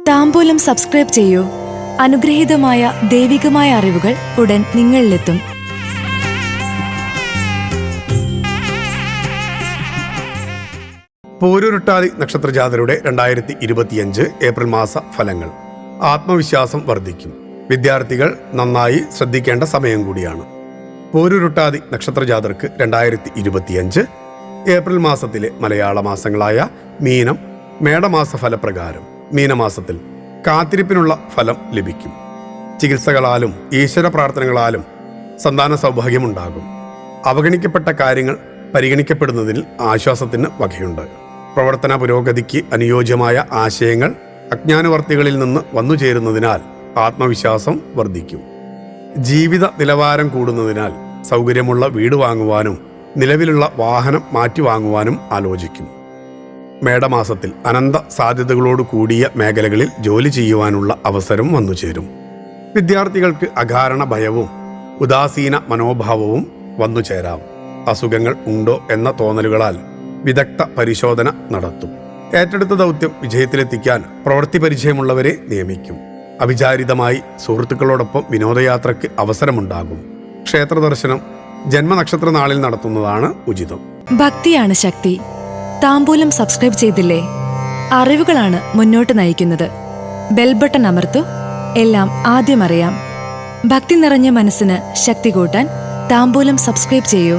താംബൂലം subscribe ചെയ്യൂ. അനുഗ്രഹീതമായ ദൈവികമായ അറിവുകൾ ഉടൻ നിങ്ങളിലെത്തും. പൂരുരുട്ടാതി നക്ഷത്രജാതരുടെ 2025 ഏപ്രിൽ മാസ ഫലങ്ങൾ. ആത്മവിശ്വാസം വർദ്ധിക്കും. വിദ്യാർത്ഥികൾ നന്നായി ശ്രദ്ധിക്കേണ്ട സമയം കൂടിയാണ്. പൂരുരുട്ടാതി നക്ഷത്രജാതർക്ക് 2025 ഏപ്രിൽ മാസത്തിലെ മലയാള മാസങ്ങളായ മീനം, മേടമാസ ഫലപ്രകാരം മീനമാസത്തിൽ കാത്തിരിപ്പിനുള്ള ഫലം ലഭിക്കും. ചികിത്സകളാലും ഈശ്വര പ്രാർത്ഥനകളാലും സന്താന സൗഭാഗ്യമുണ്ടാകും. അവഗണിക്കപ്പെട്ട കാര്യങ്ങൾ പരിഗണിക്കപ്പെടുന്നതിൽ ആശ്വാസത്തിന് വകയുണ്ട്. പ്രവർത്തന പുരോഗതിക്ക് അനുയോജ്യമായ ആശയങ്ങൾ അജ്ഞാനവർത്തികളിൽ നിന്ന് വന്നുചേരുന്നതിനാൽ ആത്മവിശ്വാസം വർദ്ധിക്കും. ജീവിത നിലവാരം കൂടുന്നതിനാൽ സൗകര്യമുള്ള വീട് വാങ്ങുവാനും നിലവിലുള്ള വാഹനം മാറ്റി വാങ്ങുവാനും ആലോചിക്കും. മേടമാസത്തിൽ അനന്ത സാധ്യതകളോട് കൂടിയ മേഖലകളിൽ ജോലി ചെയ്യുവാനുള്ള അവസരം വന്നുചേരും. വിദ്യാർത്ഥികൾക്ക് അകാരണ ഭയവും ഉദാസീന മനോഭാവവും വന്നുചേരാം. അസുഖങ്ങൾ ഉണ്ടോ എന്ന തോന്നലുകളാൽ വിദഗ്ധ പരിശോധന നടത്തും. ഏറ്റെടുത്ത ദൗത്യം വിജയത്തിലെത്തിക്കാൻ പ്രവൃത്തി പരിചയമുള്ളവരെ നിയമിക്കും. അവിചാരിതമായി സുഹൃത്തുക്കളോടൊപ്പം വിനോദയാത്രയ്ക്ക് അവസരമുണ്ടാകും. ക്ഷേത്ര ദർശനം ജന്മനക്ഷത്ര നാളിൽ നടത്തുന്നതാണ് ഉചിതം. ഭക്തിയാണ് ശക്തി. താംബൂലം സബ്സ്ക്രൈബ് ചെയ്തില്ലേ? അറിവുകളാണ് മുന്നോട്ട് നയിക്കുന്നത്. ബെൽ ബട്ടൺ അമർത്തു. എല്ലാം ആദ്യം അറിയാം. ഭക്തി നിറഞ്ഞ മനസ്സിന് ശക്തി കൂട്ടാൻ താംബൂലം സബ്സ്ക്രൈബ് ചെയ്യൂ.